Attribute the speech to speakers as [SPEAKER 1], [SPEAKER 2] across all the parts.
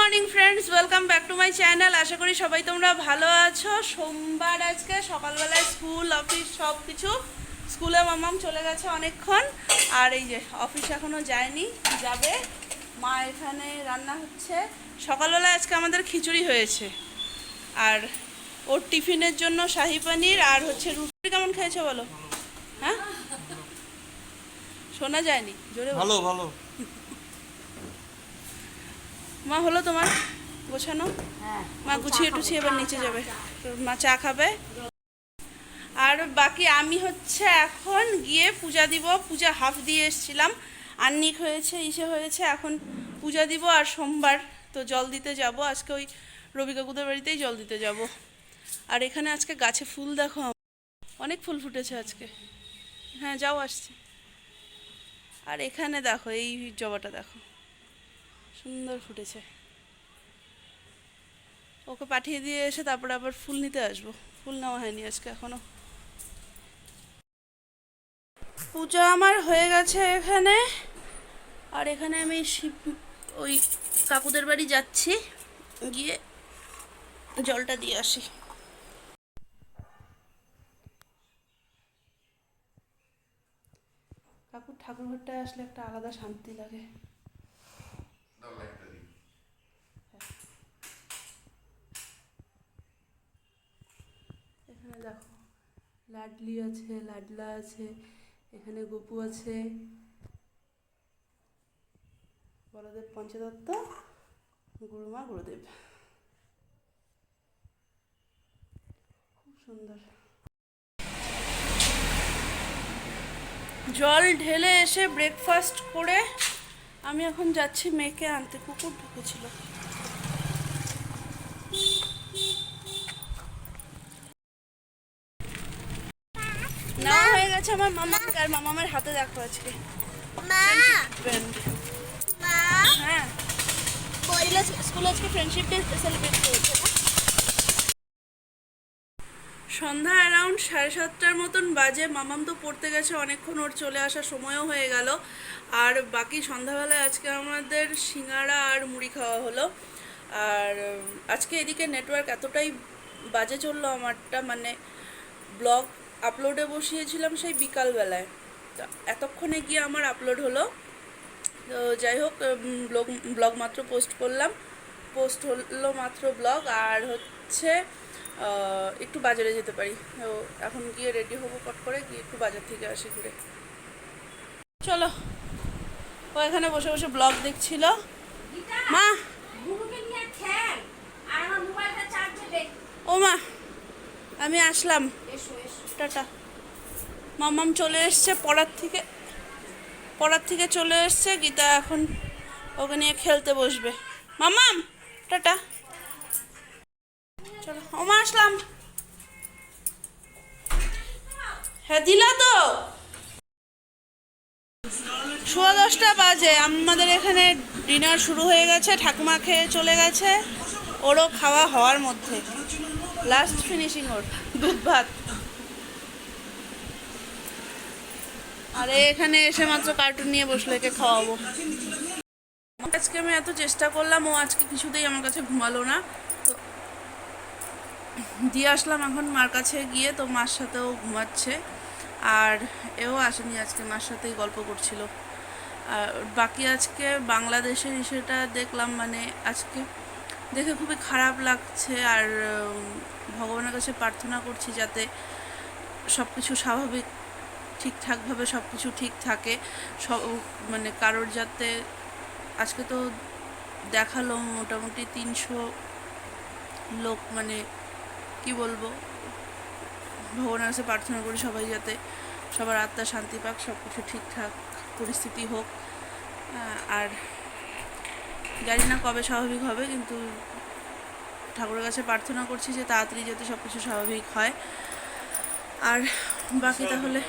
[SPEAKER 1] Morning friends, welcome back to my channel. আশা করি সবাই তোমরা ভালো আছো। সোমবার আজকে সকালবেলায় স্কুল অফিস সব কিছু। স্কুলে মামাম চলে গেছে অনেকক্ষণ, আর এই যে অফিস এখনও যায়নি, যাবে। মা এখানে রান্না হচ্ছে। সকালবেলায় আজকে আমাদের খিচুড়ি হয়েছে, আর ওর টিফিনের জন্য শাহি পনির আর হচ্ছে রুটি। কেমন খেয়েছো বলো? হ্যাঁ, শোনা যায়নি, জোরে বলো।
[SPEAKER 2] ভালো ভালো।
[SPEAKER 1] মা হলো তোমার গোছানো? মা গুছিয়ে টুছিয়ে এবার নিচে যাবে, মা চা খাবে। আর বাকি আমি হচ্ছে এখন গিয়ে পূজা দিব। পূজা হাফ দিয়ে এসেছিলাম, আন্নিক হয়েছে, ইসে হয়েছে, এখন পূজা দিব। আর সোমবার তো জল দিতে যাব আজকে, ওই রবি কাকুদের বাড়িতেই জল দিতে যাব। আর এখানে আজকে গাছে ফুল দেখো, অনেক ফুল ফুটেছে আজকে। হ্যাঁ যাও, আসছে। আর এখানে দেখো, এই জবাটা দেখো, সুন্দর ফুটেছে। ওকে পাঠিয়ে দিয়ে এসে তারপরে আবার ফুল নিতে আসবো। ফুল নেওয়া হয়নি আজকে এখনো। পূজা আমার হয়ে গেছে এখানে। আর এখানে আমি ওই কাকুদের বাড়ি যাচ্ছি, গিয়ে জলটা দিয়ে আসি। কাকুর ঠাকুর ঘরটায় আসলে একটা আলাদা শান্তি লাগে। এখানে দেখো, লাডলি আছে, লাডলা আছে, এখানে গপু আছে, বড়দেব পঞ্চদত্ত, গুরুমা গুরুদেব, খুব সুন্দর। জল ঢেলে এসে ব্রেকফাস্ট করে আমি এখন যাচ্ছি মেয়েকে আনতে। কুকুর ঢুকেছিল। না হয়ে গেছে আমার মামাকে, আর মামার হাতে দেখো আজকে ব্যান্ড। হ্যাঁ, স্কুলে আজকে ফ্রেন্ডশিপ ডে সেলিব্রেট করেছে না। সন্ধ্যা অ্যারাউন্ড 7:30টার মতন বাজে। মামাম তো পড়তে গেছে অনেকক্ষণ, ওর চলে আসার সময়ও হয়ে গেল। আর বাকি সন্ধ্যাবেলায় আজকে আমাদের সিঙ্গাড়া আর মুড়ি খাওয়া হলো। আর আজকে এদিকে নেটওয়ার্ক এতটাই বাজে চললো আমারটা, মানে ব্লগ আপলোডে বসিয়েছিলাম সেই বিকালবেলায়, তো এতক্ষণে গিয়ে আমার আপলোড হলো। তো যাই হোক, ব্লগ মাত্র পোস্ট করলাম, পোস্ট হলো মাত্র ব্লগ। আর হচ্ছে একটু বাজারে যেতে পারি, তো এখন গিয়ে রেডি হবো, কট করে গিয়ে একটু বাজার থেকে আসি ঘুরে। চলো। ও এখানে বসে বসে ব্লগ দেখছিল। মা, ও মা, আমি আসলাম, টাটা। মামাম চলে এসছে পড়ার থেকে চলে এসছে। গীতা এখন ওকে নিয়ে খেলতে বসবে। মামাম, টাটা। চলো, ও মা আসলাম। হ্যাঁ দিলা তো। 10:15 বাজে। আমাদের এখানে ডিনার শুরু হয়ে গেছে, ঠাকুমা খেয়ে চলে গেছে, ওরও খাওয়া হওয়ার মধ্যে, লাস্ট ফিনিশিং ওর দুধ ভাত। আর এখানে এসে মাত্র কার্টুন নিয়ে বসলে, একে খাওয়াবো। আজকে আমি এত চেষ্টা করলাম, ও আজকে কিছুতেই আমার কাছে ঘুমালো না, তো দিয়ে আসলাম এখন মার কাছে গিয়ে। তো মার সাথেও ঘুমাচ্ছে, আর এও আসেনি আজকে, মার সাথেই গল্প করছিল। আর বাকি আজকে বাংলাদেশের ইস্যুটা দেখলাম, মানে আজকে দেখে খুবই খারাপ লাগছে। আর ভগবানের কাছে প্রার্থনা করছি যাতে সব কিছু স্বাভাবিক, ঠিকঠাকভাবে সব কিছু ঠিক থাকে। সব মানে কারোর যাতে, আজকে তো দেখালো মোটামুটি 300 লোক, মানে কি বলবো, ভগবানের কাছে প্রার্থনা করি সবাই যাতে সবার আত্মা শান্তি পাক, সব কিছু ঠিকঠাক পরিস্থিতি হোক। আর জানি না কবে স্বাভাবিক হবে, কিন্তু ঠাকুরের কাছে প্রার্থনা করছি যে তাড়াতাড়ি যাতে সব কিছু স্বাভাবিক হয়। আর বাকি তাহলে,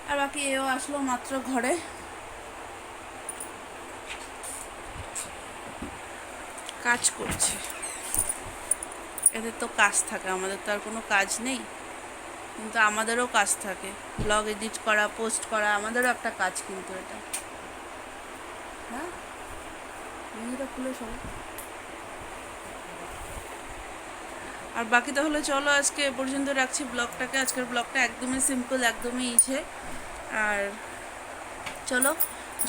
[SPEAKER 1] আর বাকি এও আসলো মাত্র ঘরে। কাজ করছে, এদের তো কাজ থাকে, আমাদের তো আর কোনো কাজ নেই, কিন্তু আমাদেরও কাজ থাকে। ব্লগ এডিট করা, পোস্ট করা, আমাদেরও একটা কাজ কিন্তু এটা। হ্যাঁ, মেহেন্দিটা খুলে সব আর বাকি তাহলে চলো আজকে এ পর্যন্ত রাখছি ব্লগটাকে। আজকের ব্লগটা একদমই সিম্পল, একদমই ইসে। আর চলো,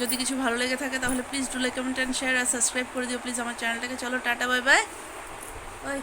[SPEAKER 1] যদি কিছু ভালো লেগে থাকে তাহলে please do like, comment and share আর সাবস্ক্রাইব করে দিও প্লিজ আমার চ্যানেলটাকে। চলো টাটা, বাই বাই, বাই।